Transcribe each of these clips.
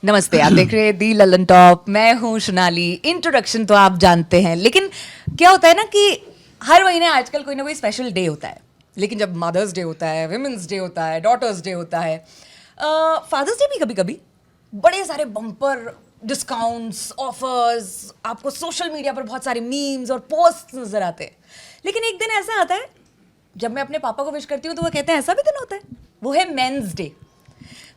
नमस्ते, आप देख रहे हैं दी ललन टॉप। मैं हूँ सोनाली। इंट्रोडक्शन तो आप जानते हैं, लेकिन क्या होता है ना कि हर महीने आजकल कोई ना कोई स्पेशल डे होता है। लेकिन जब मदर्स डे होता है, विमेंस डे होता है, डॉटर्स डे होता है, फादर्स डे भी कभी कभी बड़े सारे बम्पर डिस्काउंट्स, ऑफर्स, आपको सोशल मीडिया पर बहुत सारे मीम्स और पोस्ट नजर आते हैं। लेकिन एक दिन ऐसा आता है जब मैं अपने पापा को विश करती हूँ तो वो कहते हैं ऐसा भी दिन होता है, वो है मेंस डे।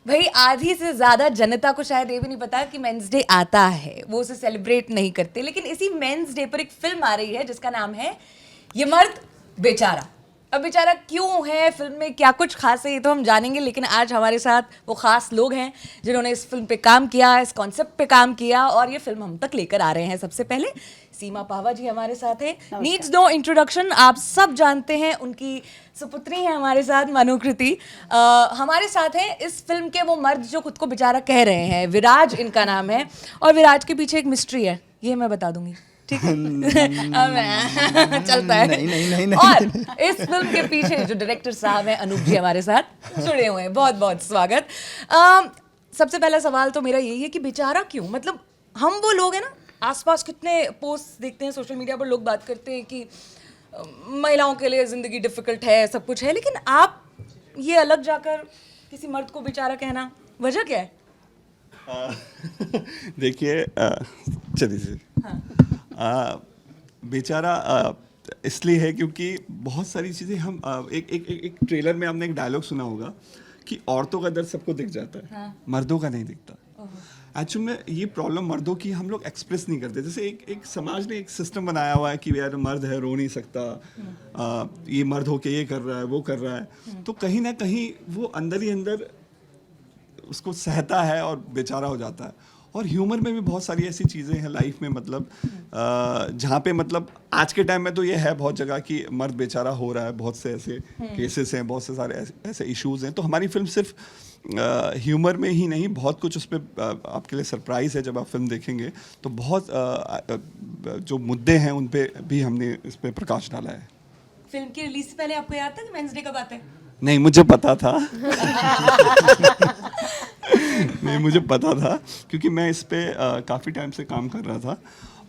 भाई आधी से ज्यादा जनता को शायद ये भी नहीं पता कि मेंस डे आता है, वो उसे सेलिब्रेट नहीं करते। लेकिन इसी मेंस डे पर एक फिल्म आ रही है जिसका नाम है ये मर्द बेचारा। अब बेचारा क्यों है, फिल्म में क्या कुछ खास है, ये तो हम जानेंगे। लेकिन आज हमारे साथ वो खास लोग हैं जिन्होंने इस फिल्म पे काम किया, इस कॉन्सेप्ट पे काम किया और ये फिल्म हम तक लेकर आ रहे हैं। सबसे पहले सीमा पावा जी हमारे साथ है, नीड्स नो इंट्रोडक्शन, आप सब जानते हैं। उनकी सुपुत्री है हमारे साथ मनोकृति। हमारे साथ हैं इस फिल्म के वो मर्द जो खुद को बेचारा कह रहे हैं, विराज इनका नाम है। और विराज के पीछे एक मिस्ट्री है, ये मैं बता दूंगी, ठीक है? चलता है। नहीं। और इस फिल्म के पीछे जो डायरेक्टर साहब हैं अनूप जी हमारे साथ जुड़े हुए हैं। बहुत बहुत स्वागत। सबसे पहला सवाल तो मेरा यही है कि बेचारा क्यों? मतलब हम वो लोग हैं ना, आसपास कितने पोस्ट देखते हैं सोशल मीडिया पर, लोग बात करते हैं कि महिलाओं के लिए जिंदगी डिफिकल्ट है, सब कुछ है, लेकिन आप ये अलग जाकर किसी मर्द को बेचारा कहना, वजह क्या है? देखिए, चलिए बेचारा इसलिए है क्योंकि बहुत सारी चीज़ें हम एक ट्रेलर में हमने एक डायलॉग सुना होगा कि औरतों का दर्द सबको दिख जाता है, हाँ। मर्दों का नहीं दिखता। एक्चुअली में ये प्रॉब्लम मर्दों की हम लोग एक्सप्रेस नहीं करते। जैसे एक समाज ने एक सिस्टम बनाया हुआ है कि यार मर्द है, रो नहीं सकता, ये मर्द होके ये कर रहा है, वो कर रहा है, तो कहीं ना कहीं वो अंदर ही अंदर उसको सहता है और बेचारा हो जाता है। और ह्यूमर में भी बहुत सारी ऐसी चीज़ें हैं लाइफ में, मतलब जहाँ पे मतलब आज के टाइम में तो ये है बहुत जगह कि मर्द बेचारा हो रहा है, बहुत से ऐसे केसेस हैं, बहुत से सारे ऐसे इश्यूज हैं। तो हमारी फिल्म सिर्फ ह्यूमर में ही नहीं, बहुत कुछ उस पर आपके लिए सरप्राइज़ है जब आप फिल्म देखेंगे। तो बहुत जो मुद्दे हैं उन पे भी हमने इस पर प्रकाश डाला है। फिल्म की रिलीज से पहले आपको याद था कि मेंस डे कब आता है? नहीं, मुझे पता था। नहीं, मुझे पता था क्योंकि मैं इस पे काफ़ी टाइम से काम कर रहा था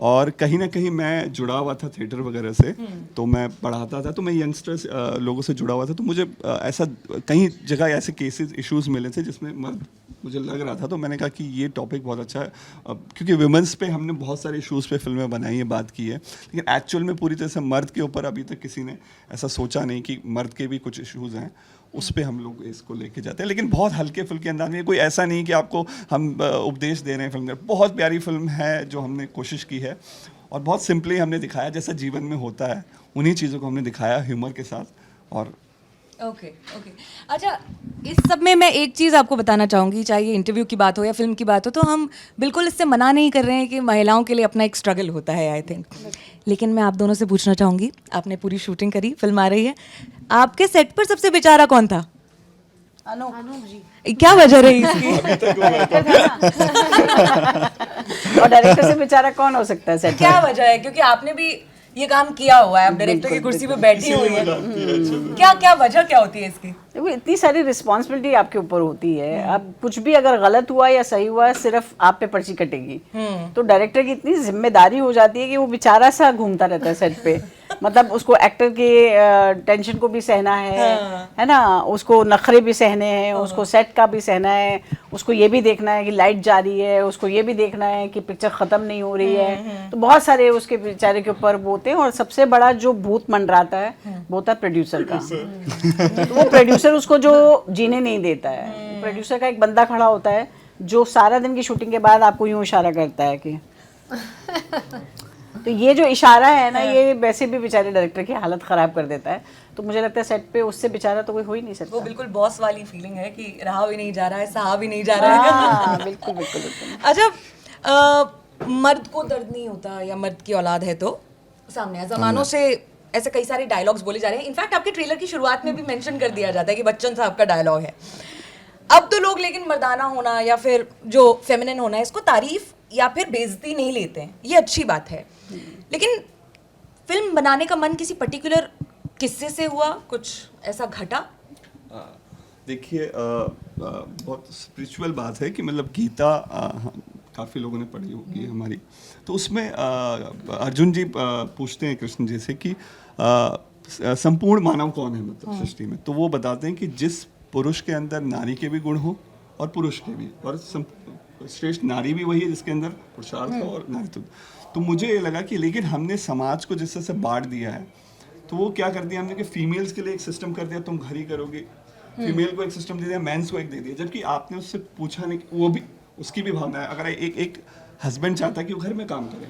और कहीं ना कहीं मैं जुड़ा हुआ था थिएटर वगैरह से। तो मैं पढ़ाता था, तो मैं यंगस्टर्स लोगों से जुड़ा हुआ था। तो मुझे ऐसा कई जगह ऐसे केसेस इश्यूज मिले थे जिसमें मर्द मुझे लग रहा था। तो मैंने कहा कि ये टॉपिक बहुत अच्छा है, क्योंकि वुमेंस पे हमने बहुत सारे इश्यूज़ पे फिल्में बनाई है, बात की है, लेकिन एक्चुअल में पूरी तरह से मर्द के ऊपर अभी तक किसी ने ऐसा सोचा नहीं कि मर्द के भी कुछ इश्यूज़ हैं, उस पे हम लोग इसको लेके जाते हैं। लेकिन बहुत हल्के फुल्के अंदाज में, कोई ऐसा नहीं कि आपको हम उपदेश दे रहे हैं फिल्म में। बहुत प्यारी फिल्म है जो हमने कोशिश की है और बहुत सिंपली हमने दिखाया जैसा जीवन में होता है, उन्हीं चीज़ों को हमने दिखाया ह्यूमर के साथ। और ओके। अच्छा, इस सब में मैं एक चीज़ आपको बताना चाहूँगी, चाहे ये इंटरव्यू की बात हो या फिल्म की बात हो, तो हम बिल्कुल इससे मना नहीं कर रहे हैं कि महिलाओं के लिए अपना एक स्ट्रगल होता है, आई थिंक। लेकिन मैं आप दोनों से पूछना चाहूँगी, आपने पूरी शूटिंग करी, फिल्म आ रही है, आपके सेट पर सबसे बेचारा कौन था? अनूप जी। क्या वजह रही इसकी? और डायरेक्टर से बेचारा कौन हो सकता है सेट? क्या वजह है? क्योंकि आपने भी ये काम किया हुआ है, आप डायरेक्टर की कुर्सी पे बैठी हुई है। क्या वजह क्या होती है इसकी? देखो, इतनी सारी रिस्पॉन्सिबिलिटी आपके ऊपर होती है। अब कुछ भी अगर गलत हुआ या सही हुआ, सिर्फ आप पे पर्ची कटेगी। तो डायरेक्टर की इतनी जिम्मेदारी हो जाती है कि वो बेचारा सा घूमता रहता है सेट पे। मतलब उसको एक्टर के टेंशन को भी सहना है ना, उसको नखरे भी सहने हैं, उसको सेट का भी सहना है, उसको ये भी देखना है कि लाइट जा रही है, उसको ये भी देखना है कि पिक्चर खत्म नहीं हो रही है। तो बहुत सारे उसके बेचारे के ऊपर वो होते हैं। और सबसे बड़ा जो भूत मंडराता है वो होता है प्रोड्यूसर का। तो वो प्रोड्यूसर उसको जो जीने नहीं देता है। प्रोड्यूसर का एक बंदा खड़ा होता है जो सारा दिन की शूटिंग के बाद आपको यूं इशारा करता है कि तो ये जो इशारा है ना, ये वैसे भी बेचारे डायरेक्टर की हालत खराब कर देता है। तो मुझे लगता है सेट पे उससे बेचारा तो कोई हो ही नहीं सकता। वो बिल्कुल बॉस वाली फीलिंग है कि रहा भी नहीं जा रहा है, सहा भी नहीं जा रहा है। बिल्कुल बिल्कुल। अच्छा, मर्द को दर्द नहीं होता या मर्द की औलाद है तो सामने जमानों से ऐसे कई सारे डायलॉग्स बोले जा रहे हैं। इनफैक्ट आपके ट्रेलर की शुरुआत में भी मेंशन कर दिया जाता है कि बच्चन साहब का डायलॉग है। अब तो लोग लेकिन मर्दाना होना या फिर जो फेमिनिन होना है, इसको तारीफ या फिर बेइज्जती नहीं लेते हैं, ये अच्छी बात है। लेकिन फिल्म बनाने का मन किसी पर्टिकुलर किस्से से हुआ, कुछ ऐसा घटा? देखिए बहुत स्पिरिचुअल बात है कि मतलब गीता काफ़ी लोगों ने पढ़ी होगी हमारी, तो उसमें अर्जुन जी पूछते हैं कृष्ण जी से कि संपूर्ण मानव कौन है मतलब सृष्टि में, तो वो बताते हैं कि जिस पुरुष के अंदर नारी के भी गुण हो और पुरुष के भी, और श्रेष्ठ नारी भी वही है जिसके अंदर पुरुषार्थ हो और नारीत्व। तो मुझे ये लगा कि लेकिन हमने समाज को जिस तरह से बांट दिया है, तो वो क्या कर दिया हमने कि फीमेल्स के लिए एक सिस्टम कर दिया, तुम घर ही करोगे, फीमेल को एक सिस्टम दे दिया, मेंस को एक दे दिया, जबकि आपने उससे पूछा नहीं, वो भी उसकी भी भावना है। अगर एक हस्बैंड चाहता है कि वो घर में काम करे,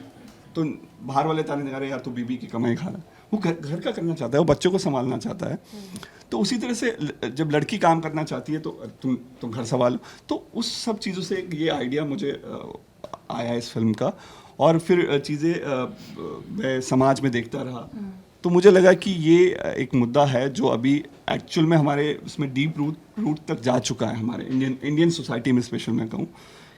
तो बाहर वाले ताने लगा रहे यार तू बीबी की कमाई खा रहा है, वो घर का करना चाहता है, वो बच्चों को संभालना चाहता है। तो उसी तरह से जब लड़की काम करना चाहती है तो तुम घर संभालो। तो उस सब चीज़ों से ये आइडिया मुझे आया इस फिल्म का, और फिर चीज़ें मैं समाज में देखता रहा, तो मुझे लगा कि ये एक मुद्दा है जो अभी एक्चुअल में हमारे उसमें डीप रूट तक जा चुका है, हमारे इंडियन सोसाइटी में स्पेशल मैं कहूँ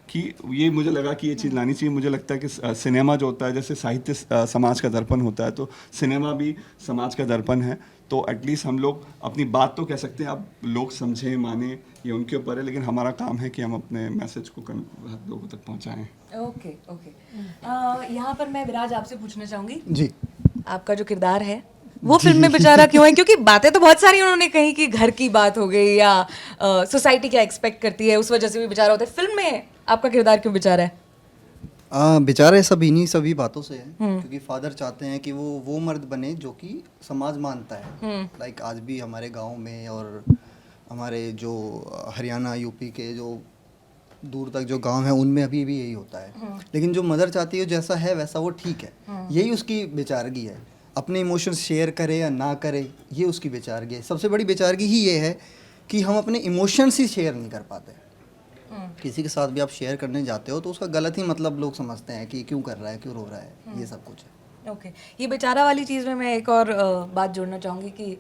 कि ये मुझे लगा कि ये चीज़ लानी चाहिए। मुझे लगता है कि सिनेमा जो होता है, जैसे साहित्य समाज का दर्पण होता है, तो सिनेमा भी समाज का दर्पण है। तो एटलीस्ट हम लोग अपनी बात तो कह सकते हैं, अब लोग समझें माने ये उनके ऊपर है, लेकिन हमारा काम है कि हम अपने मैसेज को लोगों तक पहुंचाएं। ओके यहाँ पर मैं विराज आपसे पूछना चाहूँगी जी, आपका जो किरदार है वो फिल्म में बेचारा क्यों है? क्योंकि बातें तो बहुत सारी उन्होंने कही कि घर की बात हो गई या सोसाइटी क्या एक्सपेक्ट करती है, उस वजह से भी बेचारा होता है। फिल्म में आपका किरदार क्यों बेचारा है? बेचारे सब इन्हीं सभी बातों से है, क्योंकि फादर चाहते हैं कि वो मर्द बने जो कि समाज मानता है। लाइक आज भी हमारे गांव में और हमारे जो हरियाणा यूपी के जो दूर तक जो गांव है उनमें अभी भी यही होता है। लेकिन जो मदर चाहती है जैसा है वैसा वो ठीक है, यही उसकी बेचारगी है। अपने इमोशंस शेयर करे या ना करे, ये उसकी बेचारगी है। सबसे बड़ी बेचारगी ही ये है कि हम अपने इमोशंस ही शेयर नहीं कर पाते। किसी के साथ भी आप शेयर करने जाते हो तो उसका गलत ही मतलब लोग समझते हैं कि क्यों कर रहा है, क्यों रो रहा है, ये सब कुछ है। ओके ये बेचारा वाली चीज़ में मैं एक और बात जोड़ना चाहूँगी कि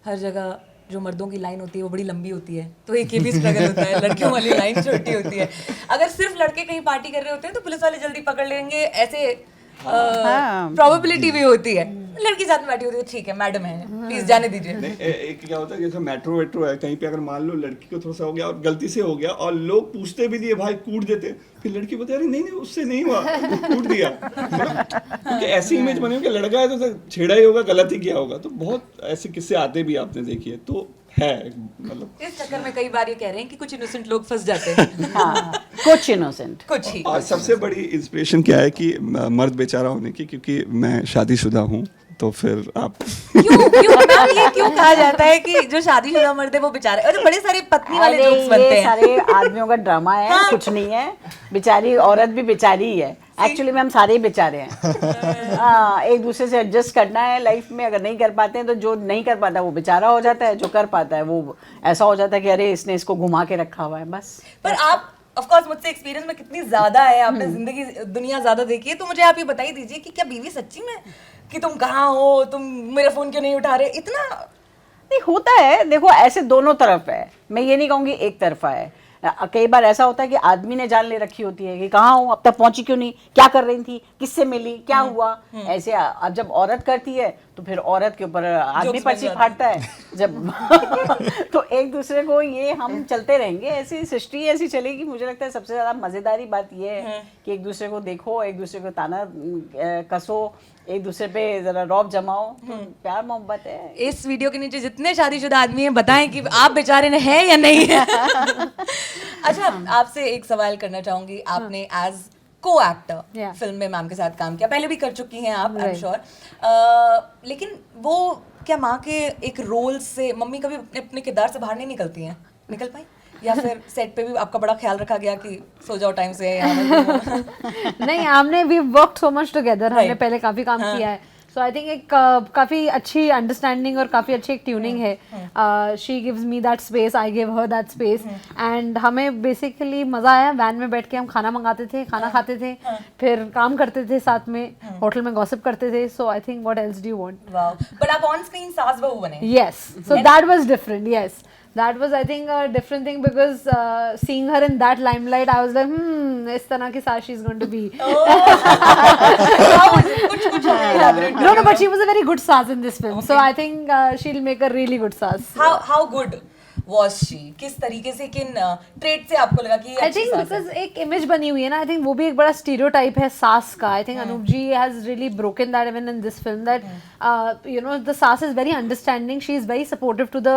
हर जगह जो मर्दों की लाइन होती है वो बड़ी लंबी होती है, तो एक ये भी स्ट्रगल होता है, लड़कियों वाली लाइन छोटी होती है। अगर सिर्फ लड़के कहीं पार्टी कर रहे होते हैं तो पुलिस वाले जल्दी पकड़ लेंगे, ऐसे प्रोबेबिलिटी भी होती है। लड़की साथ में बैठी होती है, ठीक है मैडम है प्लीज जाने दीजिए। नहीं, एक क्या होता है जैसे मेट्रो वेट्रो है, कहीं पे अगर मान लो लड़की को थोड़ा सा हो गया और गलती से हो गया और लोग पूछते भी दिए भाई कूट देते, फिर लड़की बोलती अरे नहीं उससे नहीं हुआ, वो कूट दिया। क्योंकि ऐसी इमेज बनी हो कि लड़का है तो छेड़ा ही होगा, गलत ही किया होगा। तो बहुत ऐसे किस्से आते भी आपने देखिए, तो है मतलब इस चक्कर में कई बार ये कह रहे हैं कि कुछ इनोसेंट लोग फंस जाते हैं। हाँ, कुछ इनोसेंट कुछ ही। और सबसे बड़ी इंस्पिरेशन क्या है कि मर्द बेचारा होने की, क्योंकि मैं शादीशुदा हूँ, तो फिर आप क्यों मैम ये क्यों कहा जाता है कि जो शादीशुदा मर्द है वो बेचारे, और बड़े सारे पत्नी वाले जोक्स बनते ये हैं। सारे आदमियों का ड्रामा है। हाँ। कुछ नहीं है, बेचारी औरत भी बेचारी ही है। एक्चुअली में हम सारे ही बेचारे हैं। हाँ, एक दूसरे से एडजस्ट करना है लाइफ में। अगर नहीं कर पाते हैं तो जो नहीं कर पाता वो बेचारा हो जाता है, जो कर पाता है वो ऐसा हो जाता है कि अरे इसने इसको घुमा के रखा हुआ है बस। पर आप ऑफ कोर्स मुझसे एक्सपीरियंस में कितनी ज्यादा है, आपने जिंदगी दुनिया ज्यादा देखी है, तो मुझे आप ये बता ही दीजिए कि क्या बीवी सच्ची में कि तुम कहाँ हो, तुम मेरा फोन क्यों नहीं उठा रहे, इतना नहीं होता है। देखो ऐसे दोनों तरफ है, मैं ये नहीं कहूँगी एक तरफा है। कई बार ऐसा होता है कि आदमी ने जान ले रखी होती है कि कहाँ हूँ, अब तक पहुंची क्यों नहीं, क्या कर रही थी, किससे मिली, क्या हुआ। ऐसे अब जब औरत करती है तो फिर औरत के ऊपर आदमी पर्ची फाड़ता है जब तो एक दूसरे को ये हम चलते रहेंगे, ऐसी सृष्टि ऐसी चलेगी। मुझे लगता है सबसे ज्यादा मजेदारी बात ये है कि एक दूसरे को देखो, एक दूसरे को ताना कसो, एक दूसरे पे जरा रौब जमाओ, तो प्यार मोहब्बत है। इस वीडियो के नीचे जितने शादीशुदा आदमी हैं बताएं कि आप बेचारे ने है या नहीं है। अच्छा आपसे एक सवाल करना चाहूंगी, आपने एज को एक्टर फिल्म में मैम के साथ काम किया, पहले भी कर चुकी हैं आप, आई एम श्योर। लेकिन वो क्या माँ के एक रोल से मम्मी कभी अपने किरदार से बाहर नहीं निकलती हैं, निकल पाई, या फिर सेट पे भी आपका बड़ा ख्याल रखा गया कि सो जाओ टाइम से नहीं, हमने we worked so much together, हमने पहले काफी काम किया है। सो आई थिंक एक काफ़ी अच्छी अंडरस्टैंडिंग और काफ़ी अच्छी एक ट्यूनिंग है। She gives me that space, I give her that space, and हमें बेसिकली मज़ा आया। वैन में बैठ के हम खाना मंगाते थे, खाना खाते थे, फिर काम करते थे साथ में, होटल में गॉसिप करते थे। So I think what else do you want. Wow, but आप ऑन स्क्रीन सास बहू बने। Yes, so that was different. Yes, that was I think a different thing because seeing her in that limelight I was like इस तरह की सास she's going to be. No, but she was a very good सास in this film, so I think she'll make a really good सास. How good? was she? किस तरीके से, किन ट्रेट से आपको लगा कि ये आई अच्छी थिंक सास है? बिकॉज एक इमेज बनी हुई है ना, आई थिंक वो भी एक बड़ा स्टीरियोटाइप है सास का. I think Anup ji has really broken that even in this film, that you know the saas is very understanding, she is very supportive to the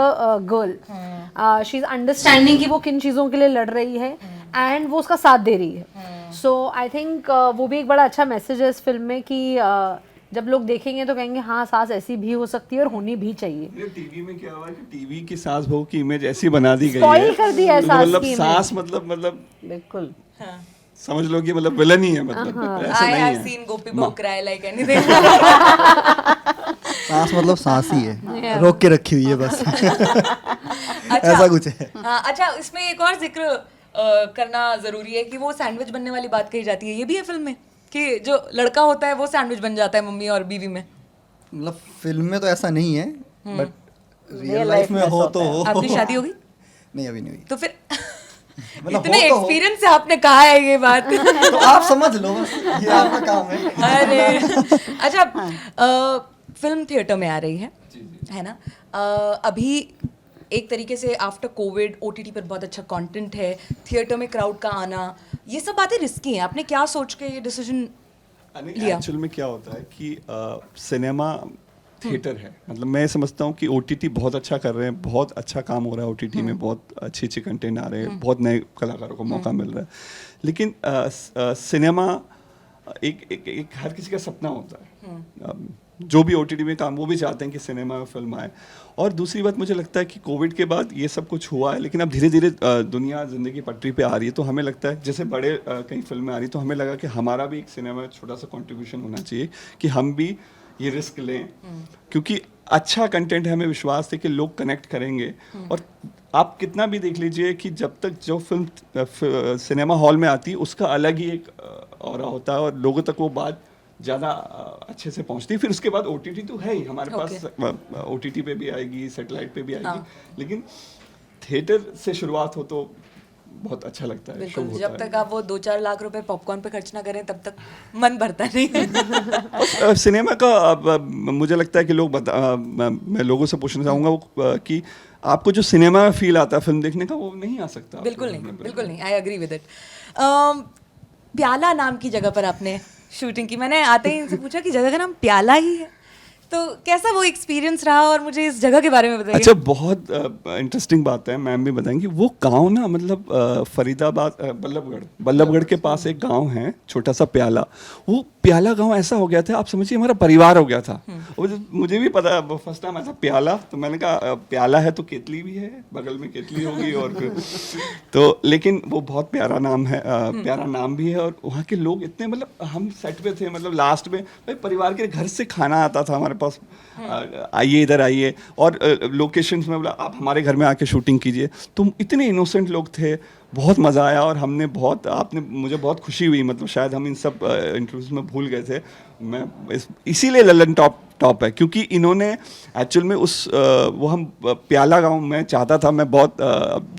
girl, she is understanding कि वो किन चीज़ों के लिए लड़ रही है एंड वो उसका साथ दे रही है. सो आई थिंक वो भी एक बड़ा अच्छा मैसेज है इस फिल्म में कि जब लोग देखेंगे तो कहेंगे हाँ सास ऐसी भी हो सकती है और होनी भी चाहिए. ये टीवी में क्या हुआ है कि टीवी की सास बहू की इमेज ऐसी बना दी गई Spoil है, कर दिया है सास मतलब की सास मतलब बिल्कुल. समझ लो कि मतलब विलन ही है, मतलब ऐसा I नहीं have है. seen Gopi Bahu cry like anything. सांस मतलब सांस ही है, रोक के रखी हुई है बस. ऐसा कुछ है. हाँ, अच्छा, इसमें एक और जिक्र करना जरूरी है कि वो सैंडविच बनने वाली बात कही जाती है, ये भी है फिल्म में कि जो लड़का होता है वो सैंडविच बन जाता है मम्मी और बीवी में. मतलब फिल्म में तो ऐसा नहीं है, but real Real life life में में हो ऐसा तो होता हो. आपकी शादी होगी? नहीं, अभी नहीं हुई. तो फिर मतलब इतने हो तो हो. एक्सपीरियंस से आपने कहा है ये बात. तो आप समझ लो बस, ये आपका काम है. अरे अच्छा, फिल्म थिएटर में आ रही है ना? अभी एक तरीके से आफ्टर कोविड OTT पर बहुत अच्छा कंटेंट है, थिएटर में क्राउड का आना, ये सब बातें रिस्की हैं. आपने क्या सोच के ये डिसीजन लिया? एक्चुअल में क्या होता है कि सिनेमा थिएटर है, मतलब मैं समझता हूँ कि OTT बहुत अच्छा कर रहे हैं, बहुत अच्छा काम हो रहा है OTT में, बहुत अच्छी अच्छी कंटेंट आ रहे हैं, बहुत नए कलाकारों को मौका मिल रहा है. लेकिन सिनेमा एक हर किसी का सपना होता है. जो भी OTT में काम, वो भी चाहते हैं कि सिनेमा में फिल्म आए. और दूसरी बात, मुझे लगता है कि कोविड के बाद ये सब कुछ हुआ है, लेकिन अब धीरे धीरे दुनिया ज़िंदगी पटरी पे आ रही है. तो हमें लगता है जैसे बड़े कई फिल्में आ रही, तो हमें लगा कि हमारा भी एक सिनेमा में छोटा सा कंट्रीब्यूशन होना चाहिए कि हम भी ये रिस्क लें, क्योंकि अच्छा कंटेंट है, हमें विश्वास है कि लोग कनेक्ट करेंगे. और आप कितना भी देख लीजिए कि जब तक जो फिल्म सिनेमा हॉल में आती है उसका अलग ही एक ऑरा होता है और लोगों तक वो बात ज़्यादा अच्छे से पहुंचती है. फिर उसके बाद OTT तो है ही हमारे पास, OTT पे भी आएगी, सैटेलाइट पे भी आएगी, लेकिन थिएटर से शुरुआत हो तो बहुत अच्छा लगता है. बिल्कुल, शुभ जब होता तक आप वो 2-4 लाख रुपए पॉपकॉर्न पे खर्च ना करें तब तक मन भरता नहीं है. है. सिनेमा का मुझे लगता है कि मैं लोगों से पूछना चाहूँगा कि आपको जो सिनेमा में फील आता है फिल्म देखने का, वो नहीं आ सकता. बिल्कुल नहीं, आई एग्री विद इट. प्याला नाम की जगह पर आपने शूटिंग की. मैंने आते ही इनसे पूछा कि जगह का नाम प्याला ही है, तो कैसा वो एक्सपीरियंस रहा और मुझे इस जगह के बारे में बताइए. अच्छा, बहुत इंटरेस्टिंग बात है, मैम भी बताएंगी. वो गांव ना, मतलब फरीदाबाद, बल्लभगढ़ के पास एक गांव है, छोटा सा प्याला. वो प्याला गांव ऐसा हो गया था, आप समझिए हमारा परिवार हो गया था. मुझे भी पता, फर्स्ट टाइम ऐसा प्याला, तो मैंने कहा प्याला है तो केतली भी है, बगल में केतली होगी. और तो लेकिन वो बहुत प्यारा नाम है, प्यारा नाम भी है. और वहाँ के लोग इतने, मतलब हम सेट पे थे, मतलब लास्ट में भाई परिवार के घर से खाना आता था हमारे पास, आइए इधर आइए, और लोकेशंस में बोला आप हमारे घर में आके शूटिंग कीजिए. तो इतने इनोसेंट लोग थे, बहुत मज़ा आया. और हमने मुझे बहुत खुशी हुई, मतलब शायद हम इन सब इंटरव्यूज में भूल गए थे. मैं इसीलिए ललन टॉप है, क्योंकि इन्होंने एक्चुअल में वो हम प्याला गांव में चाहता था मैं बहुत,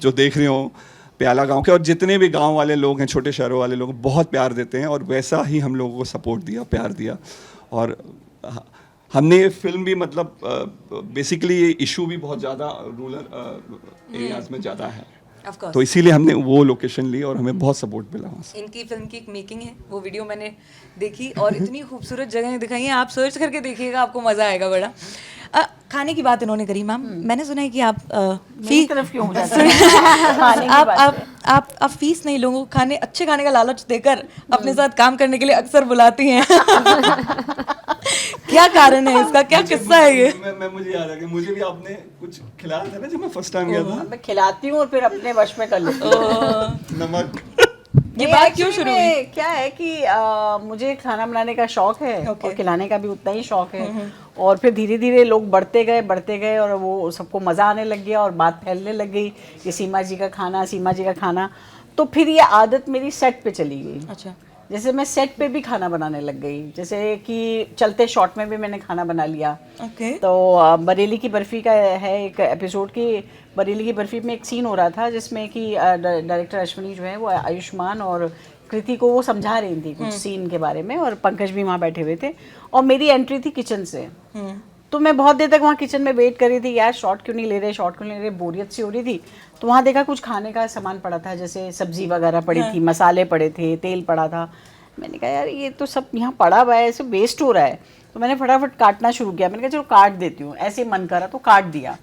जो देख रहे हो प्याला गांव के और जितने भी गांव वाले लोग हैं, छोटे शहरों वाले लोग बहुत प्यार देते हैं, और वैसा ही हम लोगों को सपोर्ट दिया, प्यार दिया. और हमने ये फिल्म भी, मतलब बेसिकली ये इशू भी बहुत ज़्यादा रूरल एरियाज में ज़्यादा है, Of course. तो इसीलिए हमने वो लोकेशन ली और हमें बहुत सपोर्ट मिला वहाँ से. इनकी फिल्म की एक मेकिंग है, वो वीडियो मैंने देखी और इतनी खूबसूरत जगहें दिखाई हैं, आप सर्च करके देखिएगा, आपको मज़ा आएगा बड़ा. खाने की बात इन्होंने करी मैम, मैंने सुना है कि आप मेरी तरफ क्यों हो जाता है? खाने की बात है. आप फीस नहीं, लोगों को अच्छे खाने का लालच देकर अपने साथ काम करने के लिए अक्सर बुलाती हैं. क्या कारण है इसका, क्या किस्सा है ये? मुझे याद आ गया, मुझे भी आपने कुछ खिलाया था ना जब मैं फर्स्ट टाइम गया था. मैं खिलाती हूँ और फिर अपने वश में कर लेती हूँ. नमक. ये बात क्यों शुरू हुई? क्या है कि मुझे खाना बनाने का शौक है और खिलाने का भी उतना ही शौक है. और फिर धीरे धीरे लोग बढ़ते गए और वो सबको मज़ा आने लग गया और बात फैलने लग गई कि सीमा जी का खाना. तो फिर ये आदत मेरी सेट पे चली गई. अच्छा. जैसे मैं सेट पे भी खाना बनाने लग गई, जैसे कि चलते शॉट में भी मैंने खाना बना लिया. ओके. तो बरेली की बर्फी का है एक एपिसोड की. बरेली की बर्फी में एक सीन हो रहा था जिसमें कि डायरेक्टर अश्विनी जो है वो आयुष्मान और कृति को वो समझा रही थी कुछ सीन के बारे में, और पंकज भी वहाँ बैठे हुए थे और मेरी एंट्री थी किचन से. तो मैं बहुत देर तक वहाँ किचन में वेट कर रही थी, यार शॉट क्यों नहीं ले रहे, शॉट क्यों नहीं ले रहे, बोरियत सी हो रही थी। तो वहाँ देखा कुछ खाने का सामान पड़ा था, जैसे सब्जी वगैरह पड़ी थी, मसाले पड़े थे, तेल पड़ा था। मैंने कहा यार ये तो सब यहाँ पड़ा हुआ है, ऐसे वेस्ट हो रहा है। तो मैंने फटाफट काटना शुरू किया। मैंने कहा चलो काट देती हूँ, ऐसे मन करा तो काट दिया।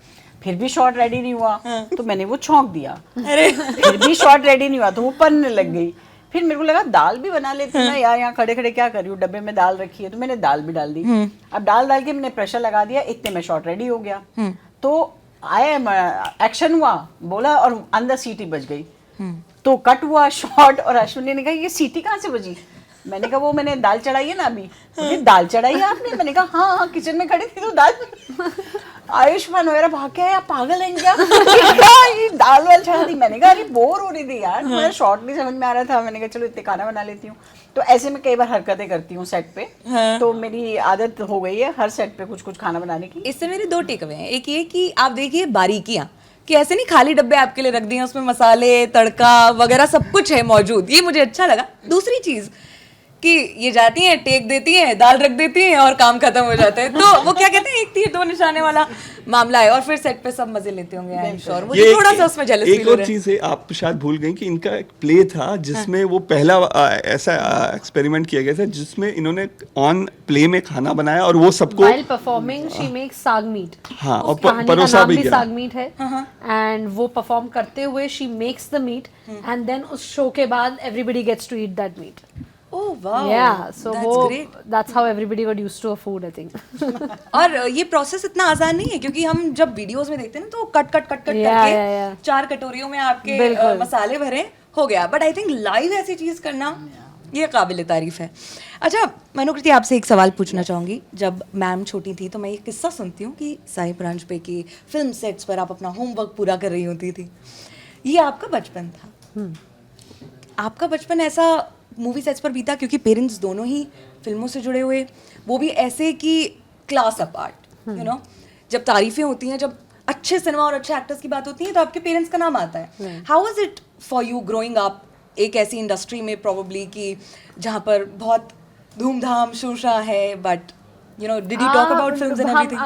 फिर भी शॉट रेडी नहीं हुआ, तो मैंने वो छौंक दिया। फिर भी शॉट रेडी नहीं हुआ तो वो पनने लग गई। फिर मेरे को लगा दाल भी बना लेती हूँ ना यार, यहाँ खड़े खड़े क्या कर रही हूँ, डब्बे में दाल रखी है, तो मैंने दाल भी डाल दी। अब डाल डाल के मैंने प्रेशर लगा दिया, इतने में शॉट रेडी हो गया। तो आया एक्शन हुआ, बोला और अंदर सीटी बज गई। तो कट हुआ शॉट, और अश्विनी ने कहा ये सीटी कहाँ से बजी? मैंने कहा वो मैंने दाल चढ़ाई है ना अभी। तो दाल चढ़ाई है आपने? मैंने कहा हाँ हाँ, किचन में खड़ी थी तो दाल। आयुष्मान वगैरह भाग के आया, पागल है क्या? ये दाल वाल चढ़ा दी। मैंने कहा अरे बोर हो रही थी यार, मेरा शॉर्ट नहीं समझ में आ रहा था। मैंने कहा चलो इतने खाना बना लेती हूँ। तो ऐसे में कई बार हरकतें करती हूँ सेट पे। तो मेरी आदत हो गई है हर सेट पे कुछ कुछ खाना बनाने की। इससे मेरे 2 टेक अवे हैं। एक ये कि आप देखिए बारीकियां, कि ऐसे नहीं खाली डब्बे आपके लिए रख दिए, उसमें मसाले तड़का वगैरह सब कुछ है मौजूद, ये मुझे अच्छा लगा। दूसरी चीज कि ये जाती हैं, टेक देती हैं, दाल रख देती हैं और काम खत्म हो जाता है। तो वो क्या कहते हैं, एक तीर 2 निशाने वाला मामला है, और फिर सेट पे सब मजे लेते होंगे। आई एम श्योर मुझे थोड़ा सा उसमें जेलस फील एक हो और रहा है। चीज है, आप शायद भूल गई कि इनका एक प्ले था जिसमें वो पहला ऐसा एक्सपेरिमेंट किया गया था जिसमें इन्होंने ऑन प्ले में खाना बनाया और वो सबको While performing, she makes साग मीट। हाँ, और उस कहानी का परोसा नाम भी भी गया। साग मीट है। एंड वो परफॉर्म करते हुए she makes the meat, and then उस शो के बाद everybody gets to eat that meat. Oh wow, Yeah, so that's वो great. that's how everybody got used to a food, I think. और ये process इतना आसान नहीं है, क्योंकि हम जब वीडियोस में देखते हैं ना तो cut cut cut cut Yeah, करके yeah, yeah. 4 कटोरियों में आपके बिल्कुल। मसाले भरे हो गया। बट आई थिंक लाइव ऐसी चीज करना ये काबिल तारीफ है। अच्छा मनुकृति, आपसे एक सवाल पूछना चाहूंगी। जब मैम छोटी थी तो मैं ये किस्सा सुनती हूँ कि साई प्रांश पे की फिल्म सेट्स पर आप अपना होमवर्क पूरा कर रही होती थी। ये आपका बचपन था। आपका बचपन ऐसा मूवी सेट्स पर बीता, क्योंकि पेरेंट्स दोनों ही फिल्मों से जुड़े हुए, वो भी ऐसे कि क्लास अपार्ट, यू नो, जब तारीफें होती हैं, जब अच्छे सिनेमा और अच्छे एक्टर्स की बात होती है तो आपके पेरेंट्स का नाम आता है। How was it for you growing up एक ऐसी इंडस्ट्री में प्रोबेबली कि जहाँ पर बहुत धूमधाम शोशा है, but you know, did you talk about films and everything?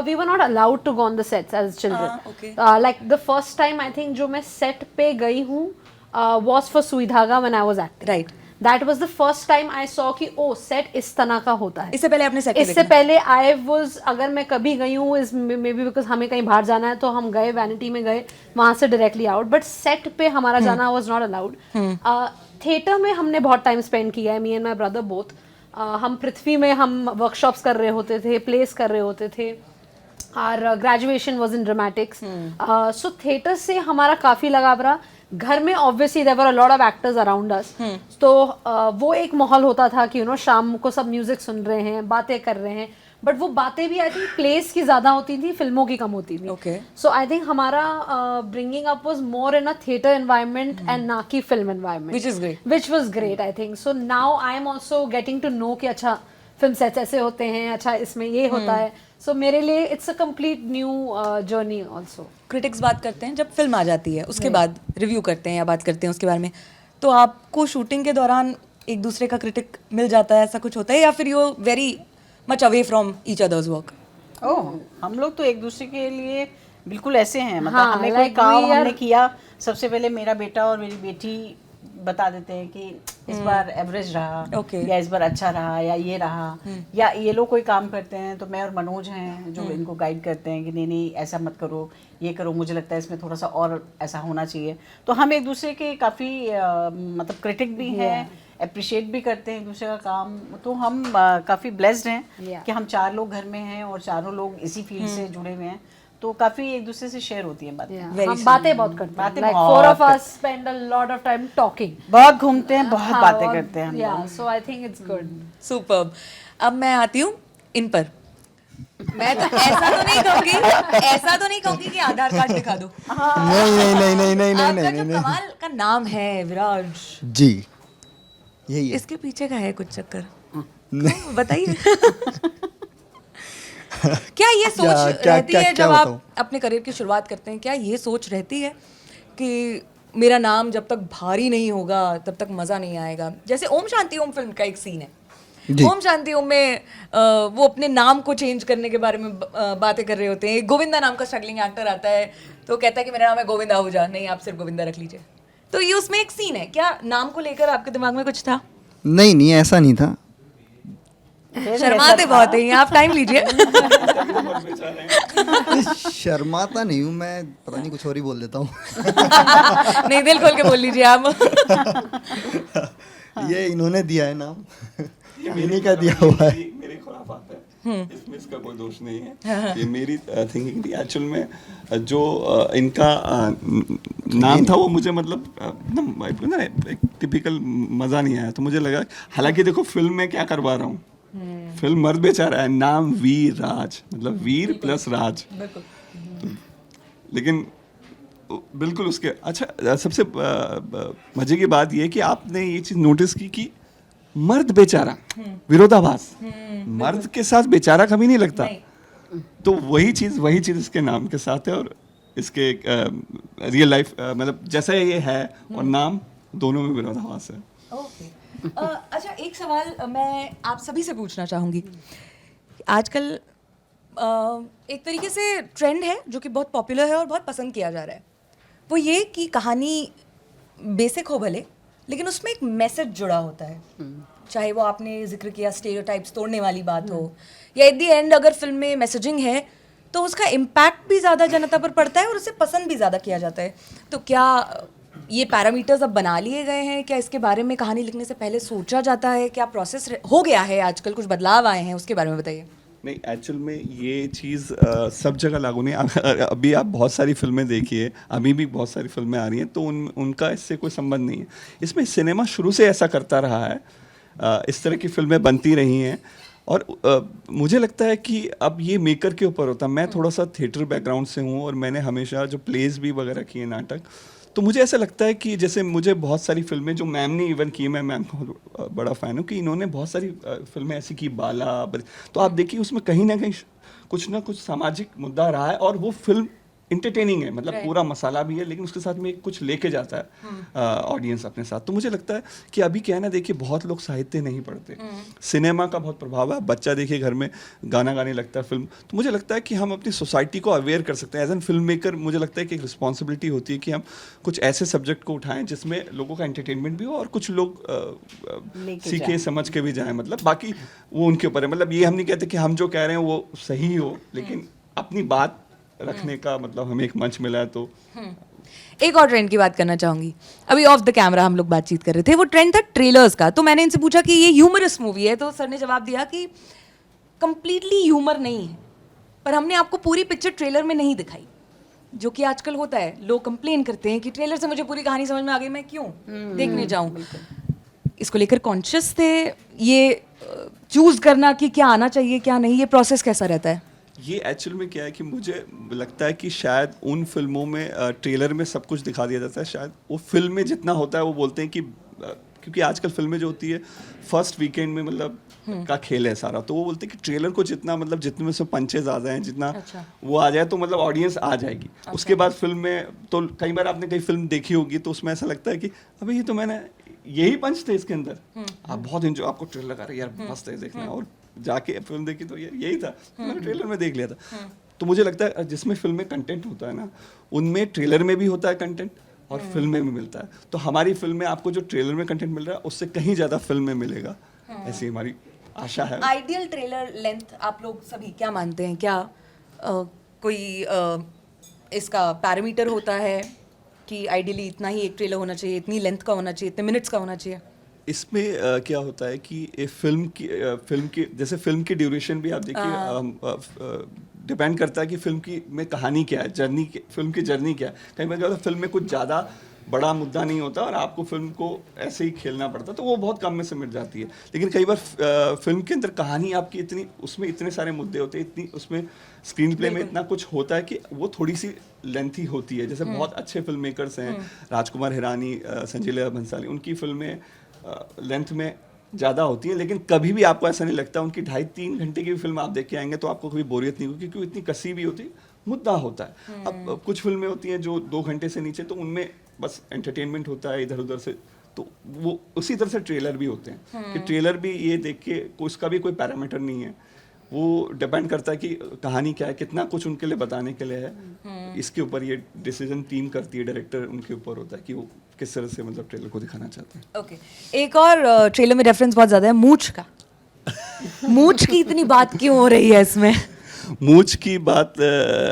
We were not allowed to go on the sets as children. Okay. Like the first time I think जो मैं set पे गई हूँ was for Sui Dhaga when I was acting. Right. That was the first time I saw कि oh set इस तरह का होता है। इससे पहले आपने set इससे पहले I was, अगर मैं कभी गई हूँ is maybe because हमें कहीं बाहर जाना है तो हम गए, वैनिटी में गए, वहाँ से directly out, but set पे हमारा जाना was not allowed. थिएटर में हमने बहुत टाइम स्पेंड किया है, me and my brother both. हम पृथ्वी में हम वर्कशॉप्स कर रहे होते थे, प्लेस कर रहे होते थे, और graduation was in dramatics. So theatre से हमारा काफ़ी लगाव रहा। घर में obviously there were a lot of actors around us, तो वो एक माहौल होता था कि यू नो शाम को सब म्यूजिक सुन रहे हैं, बातें कर रहे हैं, बट वो बातें भी आई थिंक प्लेस की ज़्यादा होती थी, फिल्मों की कम होती थी। Okay. सो आई थिंक हमारा bringing up was more in a theatre environment and ना कि film environment, Which is great. which was great I think. So now I am also getting to know कि अच्छा film sets ऐसे होते हैं, अच्छा इसमें ये होता है। सो मेरे लिए it's a complete new journey also. Critics बात करते हैं जब फिल्म आ जाती है, उसके बाद रिव्यू करते हैं या बात करते हैं उसके बारे में, तो आपको शूटिंग के दौरान एक दूसरे का क्रिटिक मिल जाता है, ऐसा कुछ होता है, या फिर you very much away from each others work? Oh, हम लोग तो एक दूसरे के लिए बिल्कुल ऐसे हैं, मतलब हाँ, हमें कोई like काम we are- हमने किया, सबसे पहले मेरा बेटा और मेरी बेटी बता देते हैं कि इस बार एवरेज रहा, Okay. या इस बार अच्छा रहा, या ये रहा, या ये लोग कोई काम करते हैं तो मैं और मनोज हैं जो इनको गाइड करते हैं कि नहीं नहीं ऐसा मत करो, ये करो, मुझे लगता है इसमें थोड़ा सा और ऐसा होना चाहिए। तो हम एक दूसरे के काफ़ी मतलब क्रिटिक भी हैं, अप्रिशिएट भी करते हैं एक दूसरे का काम। तो हम काफ़ी ब्लेस्ड हैं Yeah. कि हम 4 लोग घर में हैं और चारों लोग इसी फील्ड से जुड़े हुए हैं, तो काफ़ी एक दूसरे से शेयर होती है बातें। Yeah. Very हम soon. बातें बहुत करते हैं, बातें like बहुत 4 of करते us spend a lot of time talking. बहुत घूमते हैं, बहुत बातें करते हैं हम Yeah, लोग। so I think it's good. Superb. अब मैं आती हूँ इन पर। मैं तो ऐसा तो नहीं कहूँगी, ऐसा तो नहीं कहूँगी कि आधार कार्ड दिखा दो। आपका जो कमाल का नाम है विराज, जी यही है। इसके पीछे का है कुछ चक्कर? बताइए। क्या ये सोच रहती है जब आप बताऊं? अपने करियर की शुरुआत करते हैं, क्या ये सोच रहती है कि मेरा नाम जब तक भारी नहीं होगा तब तक मजा नहीं आएगा? जैसे ओम शांति ओम फिल्म का एक सीन है जी। ओम शांति ओम में वो अपने नाम को चेंज करने के बारे में बातें कर रहे होते हैं। एक गोविंदा नाम का स्ट्रगलिंग एक्टर आता है तो कहता है कि मेरा नाम है गोविंदा आहूजा, नहीं आप सिर्फ गोविंदा रख लीजिए। तो ये उसमें एक सीन है, क्या नाम को लेकर आपके दिमाग में कुछ था? नहीं नहीं, ऐसा नहीं था। शर्माते बहुत हैं आप, टाइम लीजिए। शर्माता नहीं हूँ मैं, पता नहीं कुछ और ही बोल देता हूँ। नहीं, दिल खोल के बोल लीजिए आप। ये इन्होंने दिया है नाम, इन्हीं का दिया हुआ है। मेरी खुराफात है, इसमें इसका कोई दोष नहीं है। ये मेरी थिंकिंग थी एक्चुअल में। जो इनका नाम था वो मुझे मतलब एकदम ना एक टिपिकल मज़ा नहीं आया। तो मुझे लगा, हालांकि देखो फिल्म में क्या करवा रहा हूँ, फिल्म मर्द बेचारा है, नाम वीर राज, मतलब वीर प्लस राज। लेकिन बिल्कुल उसके अच्छा, सबसे मजे की बात ये है कि आपने ये चीज़ नोटिस की कि मर्द बेचारा, विरोधाभास, मर्द के साथ बेचारा कभी नहीं लगता। तो वही चीज़ इसके नाम के साथ है और इसके रियल लाइफ मतलब जैसा ये है और नाम, दोनों में विरोधाभास है। ओके। अच्छा, एक सवाल मैं आप सभी से पूछना चाहूँगी। आजकल एक तरीके से ट्रेंड है जो कि बहुत पॉपुलर है और बहुत पसंद किया जा रहा है, वो ये कि कहानी बेसिक हो भले, लेकिन उसमें एक मैसेज जुड़ा होता है। चाहे वो आपने जिक्र किया स्टेरियोटाइप्स तोड़ने वाली बात हो, या एट द एंड अगर फिल्म में मैसेजिंग है तो उसका इम्पैक्ट भी ज़्यादा जनता पर पड़ता है और उसे पसंद भी ज़्यादा किया जाता है। तो क्या ये पैरामीटर्स अब बना लिए गए हैं? क्या इसके बारे में कहानी लिखने से पहले सोचा जाता है? क्या प्रोसेस हो गया है? आजकल कुछ बदलाव आए हैं, उसके बारे में बताइए। नहीं, एक्चुअल में ये चीज़ सब जगह लागू नहीं। अभी आप बहुत सारी फिल्में देखिए, अभी भी बहुत सारी फिल्में आ रही हैं, तो उनका इससे कोई संबंध नहीं है। इसमें सिनेमा शुरू से ऐसा करता रहा है, इस तरह की फिल्में बनती रही हैं और मुझे लगता है कि अब ये मेकर के ऊपर होता है। मैं थोड़ा सा थिएटर बैकग्राउंड से हूँ और मैंने हमेशा जो प्लेज भी वगैरह किए, नाटक, तो मुझे ऐसा लगता है कि जैसे मुझे बहुत सारी फिल्में जो मैम ने इवन की, मैं मैम को बड़ा फ़ैन हूँ कि इन्होंने बहुत सारी फिल्में ऐसी की, बाला, तो आप देखिए उसमें कहीं ना कहीं कुछ ना कुछ सामाजिक मुद्दा रहा है और वो फिल्म इंटरटेनिंग है, मतलब पूरा मसाला भी है लेकिन उसके साथ में कुछ लेके जाता है ऑडियंस अपने साथ। तो मुझे लगता है कि अभी क्या है ना, देखिए बहुत लोग साहित्य नहीं पढ़ते, सिनेमा का बहुत प्रभाव है। बच्चा देखिए घर में गाना गाने लगता है, फिल्म, तो मुझे लगता है कि हम अपनी सोसाइटी को अवेयर कर सकते हैं। एज एन फिल्म मेकर मुझे लगता है कि एक रिस्पॉन्सिबिलिटी होती है कि हम कुछ ऐसे सब्जेक्ट को उठाएं जिसमें लोगों का एंटरटेनमेंट भी हो और कुछ लोग सीखे समझ के भी जाएं। मतलब बाकी वो उनके ऊपर है, मतलब ये हम नहीं कहते कि हम जो कह रहे हैं वो सही हो, लेकिन अपनी बात रखने का मतलब हमें एक मंच मिला है। तो एक और ट्रेंड की बात करना चाहूँगी। अभी ऑफ द कैमरा हम लोग बातचीत कर रहे थे, वो ट्रेंड था ट्रेलर्स का। तो मैंने इनसे पूछा कि ये ह्यूमरस मूवी है, तो सर ने जवाब दिया कि कंप्लीटली ह्यूमर नहीं है, पर हमने आपको पूरी पिक्चर ट्रेलर में नहीं दिखाई, जो कि आजकल होता है। लोग कंप्लेन करते हैं कि ट्रेलर से मुझे पूरी कहानी समझ में आ गई, मैं क्यों देखने जाऊँ। इसको लेकर कॉन्शियस थे ये चूज करना कि क्या आना चाहिए क्या नहीं, ये प्रोसेस कैसा रहता है? ये एक्चुअल में क्या है कि मुझे लगता है कि शायद उन फिल्मों में ट्रेलर में सब कुछ दिखा दिया जाता है, शायद वो फिल्म में जितना होता है वो बोलते हैं कि क्योंकि आजकल फिल्में जो होती है फर्स्ट वीकेंड में मतलब का खेल है सारा, तो वो बोलते हैं कि ट्रेलर को जितना मतलब जितने में से पंचेज आ जाएं, जितना वो आ जाए तो मतलब ऑडियंस आ जाएगी। उसके बाद फिल्म में तो कई बार आपने कई फिल्म देखी होगी तो उसमें ऐसा लगता है कि अबे ये तो मैंने यही पंच थे इसके अंदर, आप बहुत एंजॉय, आपको ट्रेलर लगा रहे यार मस्त है देखना, और जाके फिल्म देखी तो यार यही था, तो मैंने ट्रेलर में देख लिया था। तो मुझे लगता है जिसमें फिल्म में कंटेंट होता है ना, उनमें ट्रेलर में भी होता है कंटेंट और फिल्म में भी मिलता है। तो हमारी फिल्म में आपको जो ट्रेलर में कंटेंट मिल रहा है उससे कहीं ज़्यादा फिल्म में मिलेगा, ऐसी हमारी आशा है। आइडियल ट्रेलर लेंथ आप लोग सभी क्या मानते हैं? क्या कोई इसका पैरामीटर होता है कि आइडियली इतना ही एक ट्रेलर होना चाहिए, इतनी लेंथ का होना चाहिए, इतने मिनट्स का होना चाहिए? इसमें क्या होता है कि फिल्म की जैसे फिल्म की ड्यूरेशन भी आप देखिए डिपेंड करता है कि फिल्म की में कहानी क्या है, फिल्म की जर्नी क्या है। कई बार क्या होता है फिल्म में कुछ ज़्यादा बड़ा मुद्दा नहीं होता और आपको फिल्म को ऐसे ही खेलना पड़ता, तो वो बहुत कम में से मिट जाती है। लेकिन कई बार फिल्म के अंदर कहानी आपकी इतनी, उसमें इतने सारे मुद्दे होते हैं, इतनी उसमें स्क्रीन प्ले में इतना कुछ होता है कि वो थोड़ी सी लेंथी होती है। जैसे बहुत अच्छे फिल्म मेकर्स हैं, राजकुमार हिरानी, संजय लीला भंसाली, उनकी फिल्में लेंथ में ज़्यादा होती है, लेकिन कभी भी आपको ऐसा नहीं लगता। उनकी 2.5-3 घंटे की भी फिल्म आप देख के आएंगे तो आपको कभी बोरियत नहीं होगी, क्योंकि इतनी कसी भी होती, मुद्दा होता है। अब कुछ फिल्में होती हैं जो 2 घंटे से नीचे, तो उनमें बस एंटरटेनमेंट होता है, इधर उधर से तो वो उसी तरह से ट्रेलर भी होते हैं कि ट्रेलर भी ये देख के उसका भी कोई पैरामीटर नहीं है, वो डिपेंड करता है कि कहानी क्या है, कितना कुछ उनके लिए बताने के लिए है। इसके ऊपर ये डिसीजन टीम करती है, डायरेक्टर उनके ऊपर होता है कि वो किस तरह से मतलब ट्रेलर को दिखाना चाहते हैं। ओके, एक और ट्रेलर में रेफरेंस बहुत ज्यादा है मूंछ का। मूंछ की इतनी बात क्यों हो रही है इसमें? मूंछ की बात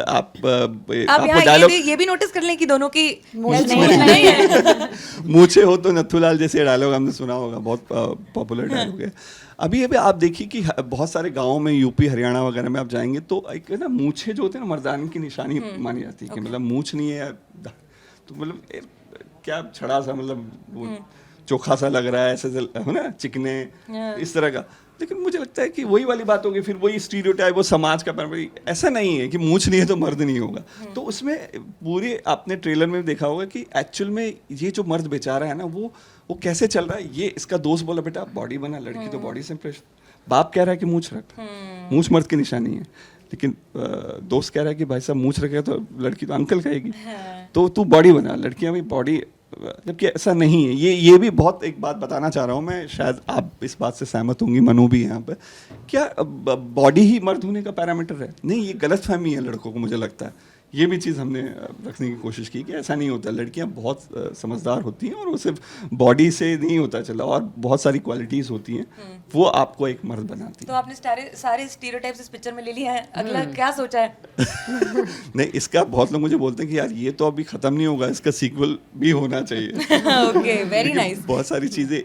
आप आपको यहाँ डायलॉग ये भी नोटिस कर लें कि दोनों की मूंछ नहीं है। मूछे हो तो नथुलाल जैसे डायलॉग हमने सुना होगा, बहुत पॉपुलर डायलॉग है। अभी आप देखिए कि बहुत सारे गांवों में यूपी हरियाणा वगैरह में आप जाएंगे तो एक ना मूछे जो होते हैं ना मर्दानी की निशानी मानी जाती है कि मतलब मूछ नहीं है तो मतलब क्या छड़ा सा, मतलब वो चोखा सा लग रहा है, ऐसे है ना, चिकने इस तरह का। लेकिन मुझे लगता है कि वही वाली बात होगी, फिर वही स्टीरियोटाइप, वो समाज का पैरामीटर। ऐसा नहीं है कि मूछ नहीं है तो मर्द नहीं होगा। तो उसमें पूरे आपने ट्रेलर में देखा होगा कि एक्चुअल में ये जो मर्द बेचारा है ना, वो कैसे चल रहा है। ये इसका दोस्त बोला बेटा बॉडी बना, लड़की तो बॉडी से इम्प्रेस, बाप कह रहा है कि मूछ रख, मूछ मर्द की निशानी है, लेकिन दोस्त कह रहा है कि भाई साहब मूछ रखे तो लड़की तो अंकल कहेगी, तो तू बॉडी बना, लड़कियां भी बॉडी, जबकि ऐसा नहीं है। ये भी बहुत एक बात बताना चाह रहा हूँ मैं, शायद आप इस बात से सहमत होंगी, मनु भी यहाँ पे, क्या बॉडी ही मर्द होने का पैरामीटर है? नहीं, ये गलत फहमी है लड़कों को, मुझे लगता है। ये भी चीज़ हमने रखने की कोशिश की कि ऐसा नहीं होता, लड़कियां बहुत समझदार होती हैं और वो सिर्फ बॉडी से नहीं होता चला, और बहुत सारी क्वालिटीज़ होती हैं, वो आपको एक मर्द बनाती तो हैं। आपने सारे स्टीरियोटाइप्स इस पिक्चर में ले लिए हैं, अगला क्या सोचा है? नहीं, इसका बहुत लोग मुझे बोलते हैं कि यार ये तो अभी ख़त्म नहीं होगा, इसका सीक्वल भी होना चाहिए। ओके, वेरी लेकिन नाइस। बहुत सारी चीज़ें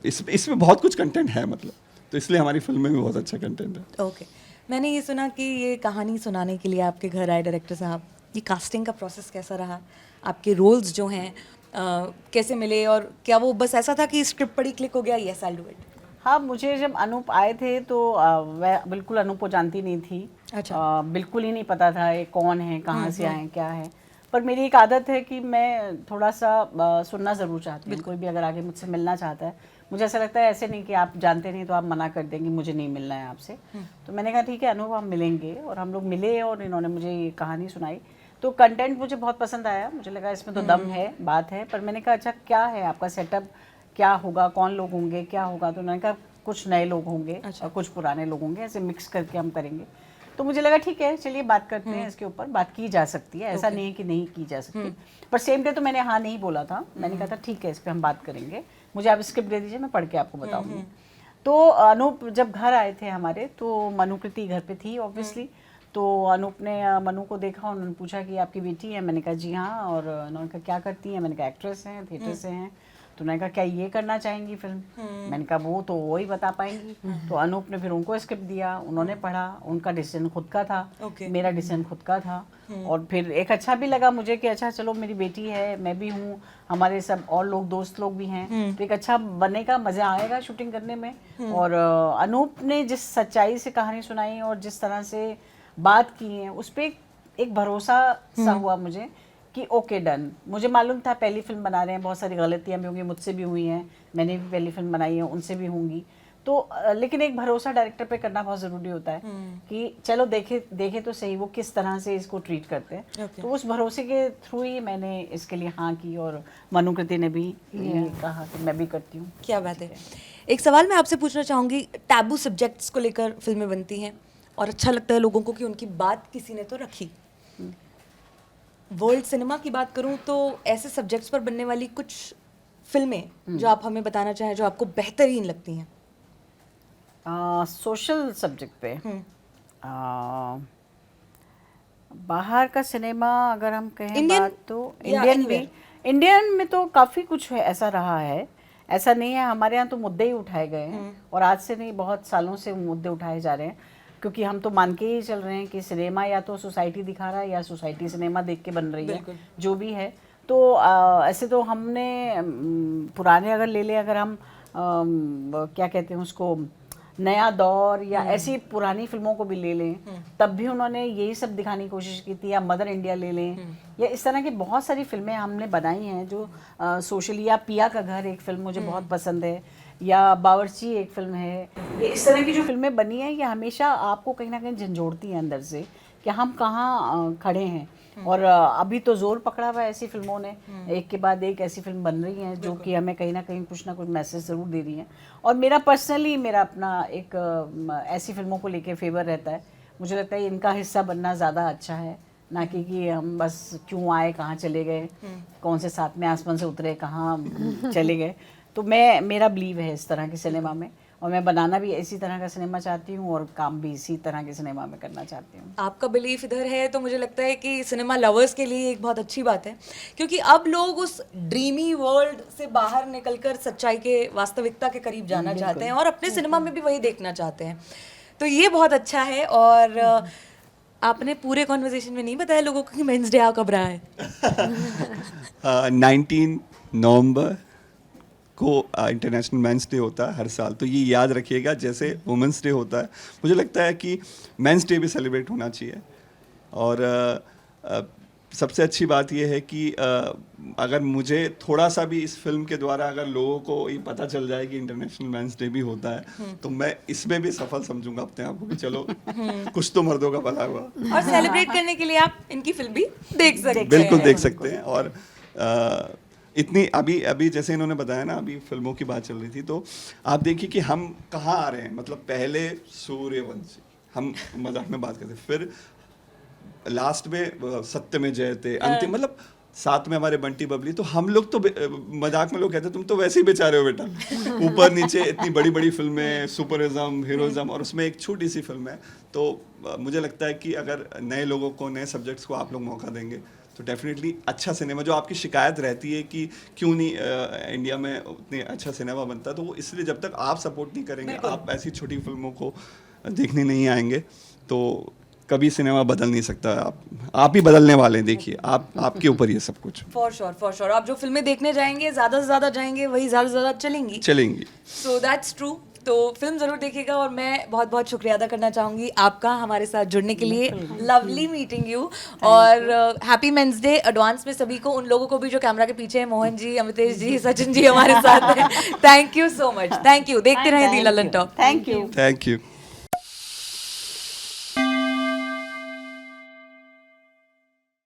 इसमें बहुत कुछ कंटेंट है, मतलब, तो इसलिए हमारी फिल्म में भी बहुत अच्छा कंटेंट है। ओके, मैंने ये सुना कि ये कहानी सुनाने के लिए आपके घर आए डायरेक्टर साहब, ये कास्टिंग का प्रोसेस कैसा रहा? आपके रोल्स जो हैं कैसे मिले, और क्या वो बस ऐसा था कि स्क्रिप्ट पढ़ी क्लिक हो गया, yes I will do it? हाँ, मुझे जब अनूप आए थे तो वह बिल्कुल अनूप को जानती नहीं थी। अच्छा। बिल्कुल ही नहीं पता था ये कौन है, कहाँ से आए, क्या है। पर मेरी एक आदत है कि मैं थोड़ा सा सुनना ज़रूर चाहती हूँ। कोई भी अगर आगे मुझसे मिलना चाहता है, मुझे ऐसा लगता है ऐसे नहीं कि आप जानते नहीं तो आप मना कर देंगे, मुझे नहीं मिलना है आपसे। तो मैंने कहा ठीक है अनूप, हम मिलेंगे, और हम लोग मिले और इन्होंने मुझे ये कहानी सुनाई। तो कंटेंट मुझे बहुत पसंद आया, मुझे लगा इसमें तो दम है, बात है। पर मैंने कहा अच्छा क्या है आपका सेटअप, क्या होगा, कौन लोग होंगे, क्या होगा? तो उन्होंने कहा कुछ नए लोग होंगे और कुछ पुराने लोग होंगे, ऐसे मिक्स करके हम करेंगे। तो मुझे लगा ठीक है, चलिए बात करते हैं, इसके ऊपर बात की जा सकती है, ऐसा नहीं है कि नहीं की जा सकती। पर सेम डे तो मैंने हाँ नहीं बोला था, मैंने कहा था ठीक है इस पर हम बात करेंगे, मुझे आप स्क्रिप्ट दे दीजिए, मैं पढ़ के आपको बताऊंगी। तो अनूप जब घर आए थे हमारे, तो मनुकृति घर पे थी ऑब्वियसली। तो अनूप ने मनु को देखा, उन्होंने पूछा कि आपकी बेटी है? मैंने कहा जी हाँ। और उन्होंने कहा क्या करती हैं? मैंने कहा एक्ट्रेस हैं, थिएटर से हैं। तो उन्होंने कहा क्या ये करना चाहेंगी फिल्म? मैंने कहा वो ही बता पाएंगी। तो अनूप ने फिर उनको स्क्रिप्ट दिया, उन्होंने पढ़ा, उनका डिसीजन खुद का था, मेरा डिसीजन खुद का था। और फिर एक अच्छा भी लगा मुझे कि अच्छा चलो मेरी बेटी है, मैं भी हूँ, हमारे सब और लोग दोस्त लोग भी हैं, तो एक अच्छा बनेगा, मज़ा आएगा शूटिंग करने में। और अनूप ने जिस सच्चाई से कहानी सुनाई और जिस तरह से बात की है, उस पर एक भरोसा सा हुआ मुझे कि ओके डन। मुझे मालूम था पहली फिल्म बना रहे हैं, बहुत सारी गलतियां भी होंगी, मुझसे भी हुई हैं, मैंने भी पहली फिल्म बनाई है, उनसे भी होंगी। तो लेकिन एक भरोसा डायरेक्टर पे करना बहुत ज़रूरी होता है कि चलो देखे तो सही वो किस तरह से इसको ट्रीट करते हैं। तो उस भरोसे के थ्रू ही मैंने इसके लिए हाँ की, और मनुकृति ने भी कहा कि मैं भी करती हूँ। क्या बात है। एक सवाल मैं आपसे पूछना चाहूँगी, टैबू सब्जेक्ट्स को लेकर फिल्में बनती हैं और अच्छा लगता है लोगों को कि उनकी बात किसी ने तो रखी। वर्ल्ड सिनेमा की बात करूं तो ऐसे सब्जेक्ट्स पर बनने वाली कुछ फिल्में जो आप हमें बताना चाहें, जो आपको बेहतरीन लगती हैं? सोशल सब्जेक्ट पे बाहर का सिनेमा अगर हम कहें Indian बात, तो या इंडियन में तो काफ़ी कुछ है, ऐसा रहा है। ऐसा नहीं है, हमारे यहाँ तो मुद्दे ही उठाए गए हैं, और आज से नहीं बहुत सालों से मुद्दे उठाए जा रहे हैं, क्योंकि हम तो मान के ही चल रहे हैं कि सिनेमा या तो सोसाइटी दिखा रहा है या सोसाइटी सिनेमा देख के बन रही है, जो भी है। तो ऐसे तो हमने पुराने अगर ले लें, अगर हम क्या कहते हैं उसको, नया दौर या ऐसी पुरानी फिल्मों को भी ले लें, तब भी उन्होंने यही सब दिखाने की कोशिश की थी। या मदर इंडिया ले लें, या इस तरह की बहुत सारी फिल्में हमने बनाई हैं जो सोशली, या पिया का घर एक फिल्म मुझे बहुत पसंद है, या बावर्ची एक फिल्म है। ये इस तरह की जो फिल्में बनी हैं, ये हमेशा आपको कहीं ना कहीं झंझोड़ती हैं अंदर से कि हम कहाँ खड़े हैं। और अभी तो जोर पकड़ा हुआ है ऐसी फिल्मों ने, एक के बाद एक ऐसी फिल्म बन रही हैं जो कि हमें कहीं ना कुछ मैसेज ज़रूर दे रही हैं। और मेरा पर्सनली मेरा अपना एक ऐसी फिल्मों को लेके फेवर रहता है, मुझे लगता है इनका हिस्सा बनना ज़्यादा अच्छा है, ना कि हम बस क्यों आए, कहाँ चले गए, कौन से साथ में आसमान से उतरे, कहाँ चले गए। तो मेरा बिलीव है इस तरह के सिनेमा में, और मैं बनाना भी इसी तरह का सिनेमा चाहती हूँ और काम भी इसी तरह के सिनेमा में करना चाहती हूँ। आपका बिलीफ इधर है तो मुझे लगता है कि सिनेमा लवर्स के लिए एक बहुत अच्छी बात है, क्योंकि अब लोग उस ड्रीमी वर्ल्ड से बाहर निकलकर सच्चाई के, वास्तविकता के करीब जाना चाहते हैं और अपने सिनेमा में भी वही देखना चाहते हैं। तो ये बहुत अच्छा है। और आपने पूरे कॉन्वर्सेशन में नहीं बताया लोगों को कि मेंस डे कब रहा है। 19 नवंबर को इंटरनेशनल मेंस डे होता है हर साल, तो ये याद रखिएगा। जैसे वुमेंस डे होता है, मुझे लगता है कि मेंस डे भी सेलिब्रेट होना चाहिए। और सबसे अच्छी बात यह है कि अगर मुझे थोड़ा सा भी इस फिल्म के द्वारा अगर लोगों को ये पता चल जाए कि इंटरनेशनल मेंस डे भी होता है, तो मैं इसमें भी सफल समझूंगा अपने आप को कि चलो कुछ तो मर्दों का भला हुआ। और सेलिब्रेट करने के लिए आप इनकी फिल्म भी देख सकते हैं। बिल्कुल देख सकते हैं। और इतनी अभी जैसे इन्होंने बताया ना, अभी फिल्मों की बात चल रही थी, तो आप देखिए कि हम कहाँ आ रहे हैं। मतलब पहले सूर्यवंशी, हम मजाक में बात करते, फिर लास्ट में सत्य में जयते, अंतिम मतलब साथ में हमारे बंटी बबली। तो हम लोग तो मजाक में लोग कहते तुम तो वैसे ही बेचारे हो बेटा, ऊपर नीचे इतनी बड़ी बड़ी फिल्में, सुपरिज्म, हीरोइज्म, और उसमें एक छोटी सी फिल्म है। तो मुझे लगता है कि अगर नए लोगों को, नए सब्जेक्ट्स को आप लोग मौका देंगे तो डेफिनेटली अच्छा सिनेमा, जो आपकी शिकायत रहती है कि क्यों नहीं इंडिया में उतनी अच्छा सिनेमा बनता, तो वो इसलिए जब तक आप सपोर्ट नहीं करेंगे, आप ऐसी छोटी फिल्मों को देखने नहीं आएंगे, तो कभी सिनेमा बदल नहीं सकता। आप ही बदलने वाले हैं। देखिए, आपके ऊपर ये सब कुछ। फॉर श्योर आप जो फिल्में देखने जाएंगे, ज़्यादा से ज़्यादा जाएंगे, वही ज़्यादा से ज़्यादा चलेंगी। So that's true. तो फिल्म ज़रूर देखिएगा। और मैं बहुत बहुत शुक्रिया अदा करना चाहूँगी आपका हमारे साथ जुड़ने के लिए। Lovely meeting you. और हैप्पी मेंस डे एडवांस में सभी को, उन लोगों को भी जो कैमरा के पीछे हैं, मोहन जी, अमितेश जी, सचिन जी हमारे साथ हैं। Thank you so much. Thank you. देखते रहें the Lallantop. Thank you. Thank you.